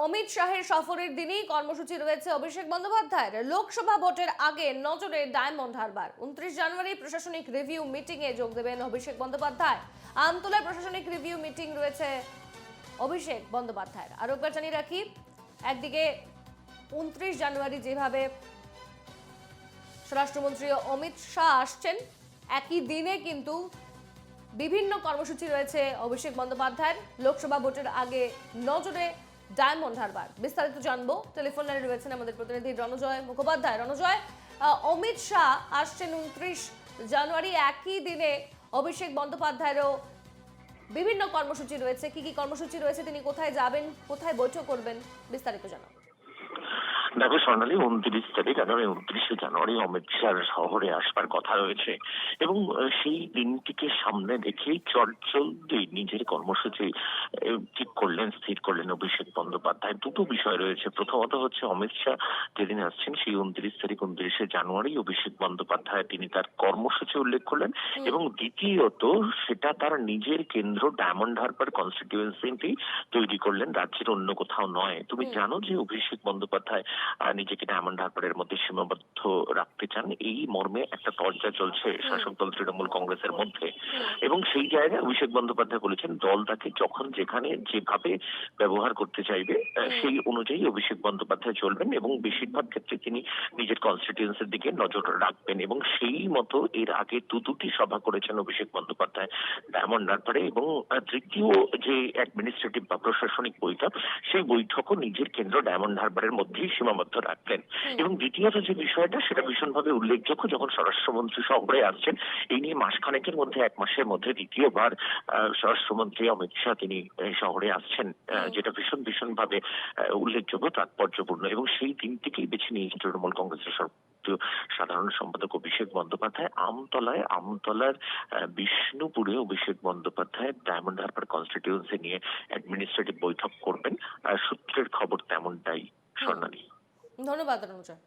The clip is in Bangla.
অমিত শাহের সফরের দিনই কর্মসূচি রয়েছে অভিষেক বন্দ্যোপাধ্যায়ের। লোকসভা ভোটের আগে নজরে ডায়মন্ড হারবার। 29 জানুয়ারি প্রশাসনিক রিভিউ মিটিং এ যোগ দেবেন অভিষেক বন্দ্যোপাধ্যায়। আমতলায় প্রশাসনিক রিভিউ মিটিং রয়েছে অভিষেক বন্দ্যোপাধ্যায়ের। আরো একবার জানিয়ে রাখি, একদিকে 29 জানুয়ারি যেভাবে স্বরাষ্ট্রমন্ত্রী অমিত শাহ আসছেন, একই দিনে কিন্তু বিভিন্ন কর্মসূচি রয়েছে অভিষেক বন্দ্যোপাধ্যায়ের। লোকসভা ভোটের আগে নজরে ডায়মন্ড হারবার। বিস্তারিত জানবো, টেলিফোন লাইনে রয়েছেন আমাদের প্রতিনিধি রণজয় মুখোপাধ্যায়। রণজয়, অমিত শাহ আসছেন 29 জানুয়ারি, একই দিনে অভিষেক বন্দ্যোপাধ্যায়েরও বিভিন্ন কর্মসূচি রয়েছে। কি কি কর্মসূচি রয়েছে, তিনি কোথায় যাবেন, কোথায় বৈঠক করবেন, বিস্তারিত জানাবো। দেখো স্বর্ণালী, 29 তারিখ আগামী 29শে জানুয়ারি অমিত শাহ শহরে আসবার কথা রয়েছে এবং সেই দিনটিকে সামনে রেখেই চটজলদি নিজের কর্মসূচি ঠিক করলেন, স্থির করলেন অভিষেক বন্দ্যোপাধ্যায়। দুটো বিষয় রয়েছে। প্রথমত হচ্ছে অমিত শাহ যেদিন আসছেন সেই 29 তারিখ 29শে জানুয়ারি অভিষেক বন্দ্যোপাধ্যায় তিনি তার কর্মসূচি উল্লেখ করলেন এবং দ্বিতীয়ত সেটা তার নিজের কেন্দ্র ডায়মন্ড হারবার কনস্টিটিউয়েন্সি তৈরি করলেন, রাজ্যের অন্য কোথাও নয়। তুমি জানো যে অভিষেক বন্দ্যোপাধ্যায় নিজেকে ডায়মন্ড হারবারের মধ্যে সীমাবদ্ধ রাখতে চান, এই মর্মে একটা তরজা চলছে শাসক দল তৃণমূল কংগ্রেসের মধ্যে। এবং সেই জায়গায় অভিষেক বন্দ্যোপাধ্যায় বলেছেন দল তাকে যখন যেখানে যেভাবে ব্যবহার করতে চাইবে সেই অনুযায়ী অভিষেক বন্দ্যোপাধ্যায় চলবেন এবং বেশিরভাগ ক্ষেত্রে তিনি নিজের কনস্টিটিউয়েন্সির দিকে নজর রাখবেন। এবং সেই মতো এর আগে দুটি সভা করেছেন অভিষেক বন্দ্যোপাধ্যায় ডায়মন্ড হারবারে এবং তৃতীয় যে অ্যাডমিনিস্ট্রেটিভ বা প্রশাসনিক বৈঠক, সেই বৈঠকও নিজের কেন্দ্র ডায়মন্ড হারবারের মধ্যেই সীমাবদ্ধ রাখলেন। এবং দ্বিতীয়ত যে বিষয়টা সেটা ভীষণভাবে উল্লেখযোগ্য, যখন স্বরাষ্ট্রমন্ত্রী শহরে আসছেন, এই নিয়ে মাসখানেকের মধ্যে, এক মাসের মধ্যে দ্বিতীয়বার স্বরাষ্ট্রমন্ত্রী অমিত শাহ তিনি শহরে আসছেন, যেটা ভীষণভাবে উল্লেখযোগ্য, তাৎপর্যপূর্ণ। এবং সেই দিনটিকেই বেছে নিয়েছেন তৃণমূল কংগ্রেসের সাধারণ সম্পাদক অভিষেক বন্দ্যোপাধ্যায়। আমতলার বিষ্ণুপুরে অভিষেক বন্দ্যোপাধ্যায় ডায়মন্ড হারবার কনস্টিটিউয়েন্সি নিয়ে অ্যাডমিনিস্ট্রেটিভ বৈঠক করবেন। সূত্রের খবর তেমনটাই, স্বর্ণালী। ধন্যবাদ রণজয়।